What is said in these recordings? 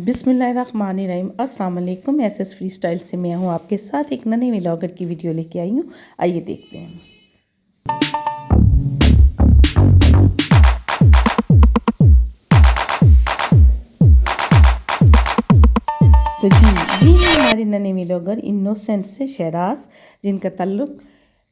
بسم اللہ الرحمن الرحیم۔ السلام علیکم۔ ایس ایس فری اسٹائل سے میں ہوں آپ کے ساتھ ایک نئے ولاگر کی ویڈیو لے کے آئی ہوں، آئیے دیکھتے ہیں۔ تو جی ہمارے نئے ولاگر انوسینٹ سے شہراز، جن کا تعلق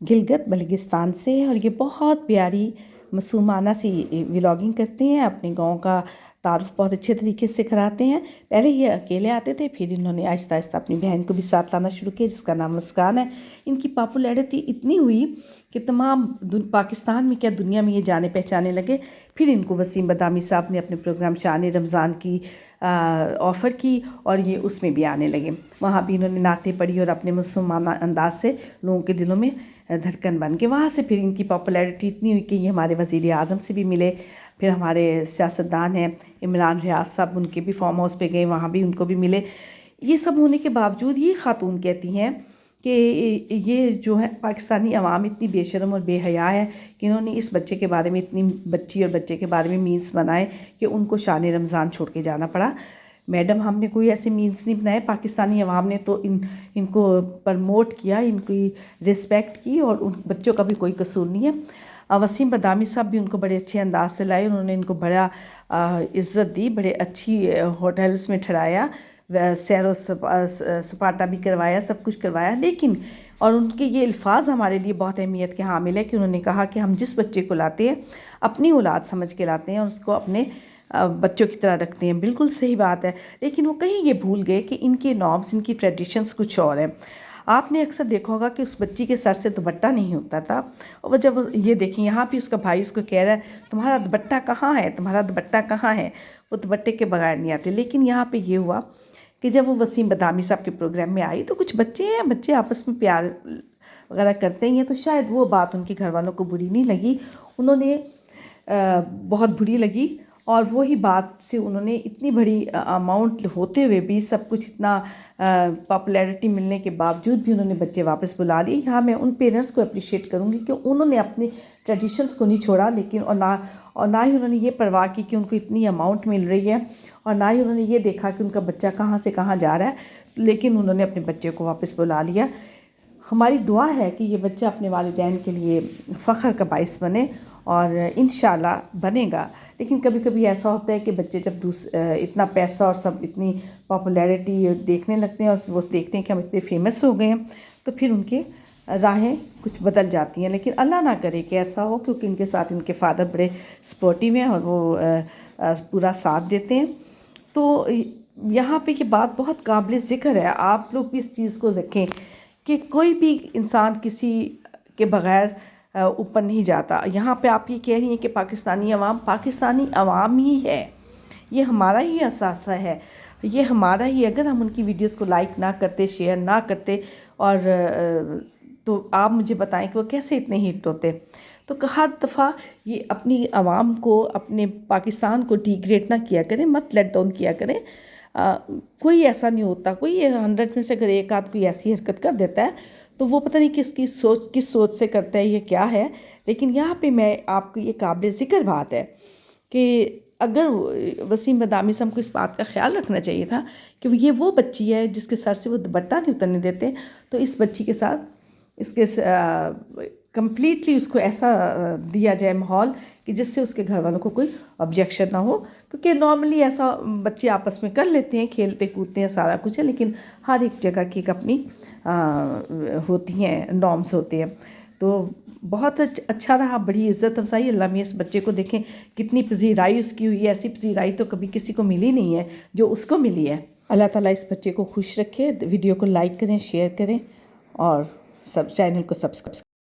گلگت بلتستان سے ہے، اور یہ بہت پیاری معصومانہ سی ولاگنگ کرتے ہیں، اپنے گاؤں کا تعارف بہت اچھے طریقے سے کراتے ہیں۔ پہلے یہ اکیلے آتے تھے، پھر انہوں نے آہستہ آہستہ اپنی بہن کو بھی ساتھ لانا شروع کیا، جس کا نام مسکان ہے۔ ان کی پاپولیرٹی اتنی ہوئی کہ تمام پاکستان میں کیا دنیا میں یہ جانے پہچانے لگے۔ پھر ان کو وسیم بدامی صاحب نے اپنے پروگرام شان رمضان کی آفر کی، اور یہ اس میں بھی آنے لگے۔ وہاں بھی انہوں نے نعتیں پڑھی اور اپنے معصومانہ انداز سے لوگوں کے دلوں میں دھڑکن بن کے، وہاں سے پھر ان کی پاپولیرٹی اتنی ہوئی کہ یہ ہمارے وزیر اعظم سے بھی ملے۔ پھر ہمارے سیاستدان ہیں عمران ریاض صاحب، ان کے بھی فارم ہاؤس پہ گئے، وہاں بھی ان کو بھی ملے۔ یہ سب ہونے کے باوجود یہ خاتون کہتی ہیں کہ یہ جو ہے پاکستانی عوام اتنی بے شرم اور بے حیا ہے کہ انہوں نے اس بچے کے بارے میں اتنی بچی اور بچے کے بارے میں مینس بنائے کہ ان کو شان رمضان چھوڑ کے جانا پڑا۔ میڈم، ہم نے کوئی ایسے مینس نہیں بنائے، پاکستانی عوام نے تو ان کو پرموٹ کیا، ان کی رسپیکٹ کی، اور ان بچوں کا بھی کوئی قصور نہیں ہے۔ وسیم بدامی صاحب بھی ان کو بڑے اچھے انداز سے لائے، انہوں نے ان کو بڑا عزت دی، بڑے اچھی ہوٹلس میں ٹھہرایا، سیر و سپاٹا بھی کروایا، سب کچھ کروایا۔ لیکن اور ان کے یہ الفاظ ہمارے لیے بہت اہمیت کے حامل ہے کہ انہوں نے کہا کہ ہم جس بچے کو لاتے ہیں اپنی اولاد سمجھ کے لاتے ہیں، اور اس کو اپنے بچوں کی طرح رکھتے ہیں۔ بالکل صحیح بات ہے، لیکن وہ کہیں یہ بھول گئے کہ ان کے نارمز، ان کی ٹریڈیشنز کچھ اور ہیں۔ آپ نے اکثر دیکھا ہوگا کہ اس بچی کے سر سے دوپٹہ نہیں ہوتا تھا، اور جب یہ دیکھیں یہاں بھی اس کا بھائی اس کو کہہ رہا ہے تمہارا دوپٹہ کہاں ہے، تمہارا دوپٹہ کہاں ہے، وہ دوپٹے کے بغیر نہیں آتے۔ لیکن یہاں پہ یہ ہوا کہ جب وہ وسیم بدامی صاحب کے پروگرام میں آئی تو کچھ بچے ہیں، بچے آپس میں پیار وغیرہ کرتے ہیں، تو شاید وہ بات ان کے گھر والوں کو بری نہیں لگی، انہوں نے بہت بری لگی، اور وہی بات سے انہوں نے اتنی بڑی اماؤنٹ ہوتے ہوئے بھی، سب کچھ اتنا پاپولیرٹی ملنے کے باوجود بھی انہوں نے بچے واپس بلا لیے۔ یہاں میں ان پیرنٹس کو اپریشیٹ کروں گی کہ انہوں نے اپنے ٹریڈیشنس کو نہیں چھوڑا، لیکن اور نہ ہی انہوں نے یہ پرواہ کی کہ ان کو اتنی اماؤنٹ مل رہی ہے، اور نہ ہی انہوں نے یہ دیکھا کہ ان کا بچہ کہاں سے کہاں جا رہا ہے، لیکن انہوں نے اپنے بچے کو واپس بلا لیا۔ ہماری دعا ہے کہ یہ بچہ اپنے والدین کے لیے فخر کا باعث بنے، اور انشاءاللہ بنے گا۔ لیکن کبھی کبھی ایسا ہوتا ہے کہ بچے جب اتنا پیسہ اور سب اتنی پاپولیرٹی دیکھنے لگتے ہیں، اور وہ دیکھتے ہیں کہ ہم اتنے فیمس ہو گئے ہیں، تو پھر ان کے راہیں کچھ بدل جاتی ہیں۔ لیکن اللہ نہ کرے کہ ایسا ہو، کیونکہ ان کے ساتھ ان کے فادر بڑے سپورٹیو ہیں، اور وہ پورا ساتھ دیتے ہیں۔ تو یہاں پہ یہ بات بہت قابل ذکر ہے، آپ لوگ بھی اس چیز کو رکھیں کہ کوئی بھی انسان کسی کے بغیر اوپر نہیں جاتا۔ یہاں پہ آپ یہ کہہ رہی ہیں کہ پاکستانی عوام ہی ہے، یہ ہمارا ہی اثاثہ ہے، یہ ہمارا ہی، اگر ہم ان کی ویڈیوز کو لائک نہ کرتے، شیئر نہ کرتے، اور تو آپ مجھے بتائیں کہ وہ کیسے اتنے ہٹ ہوتے۔ تو ہر دفعہ یہ اپنی عوام کو، اپنے پاکستان کو ڈیگریڈ نہ کیا کریں، مت لیٹ ڈاؤن کیا کریں۔ کوئی ایسا نہیں ہوتا، کوئی 100 میں سے اگر ایک آدھ کوئی ایسی حرکت کر دیتا ہے تو وہ پتہ نہیں کس سوچ سے کرتا ہے، یہ کیا ہے۔ لیکن یہاں پہ میں آپ کو یہ قابل ذکر بات ہے کہ اگر وسیم بدامی صاحب کو اس بات کا خیال رکھنا چاہیے تھا کہ یہ وہ بچی ہے جس کے سر سے وہ دوپٹہ نہیں اترنے دیتے، تو اس بچی کے ساتھ اس کے کمپلیٹلی اس کو ایسا دیا جائے ماحول کہ جس سے اس کے گھر والوں کو کوئی آبجیکشن نہ ہو، کیونکہ نارملی ایسا بچے آپس میں کر لیتے ہیں، کھیلتے کودتے ہیں، سارا کچھ ہے، لیکن ہر ایک جگہ کی ایک اپنی ہوتی ہیں، نارمز ہوتے ہیں۔ تو بہت اچھا رہا، بڑی عزت افزائی۔ اللہ میں اس بچے کو دیکھیں کتنی پذیرائی اس کی ہوئی ہے، ایسی پذیرائی تو کبھی کسی کو ملی نہیں ہے جو اس کو ملی ہے۔ اللہ تعالیٰ اس بچے کو خوش رکھے۔ ویڈیو کو لائک کریں، شیئر کریں، اور چینل کو سبسکرائب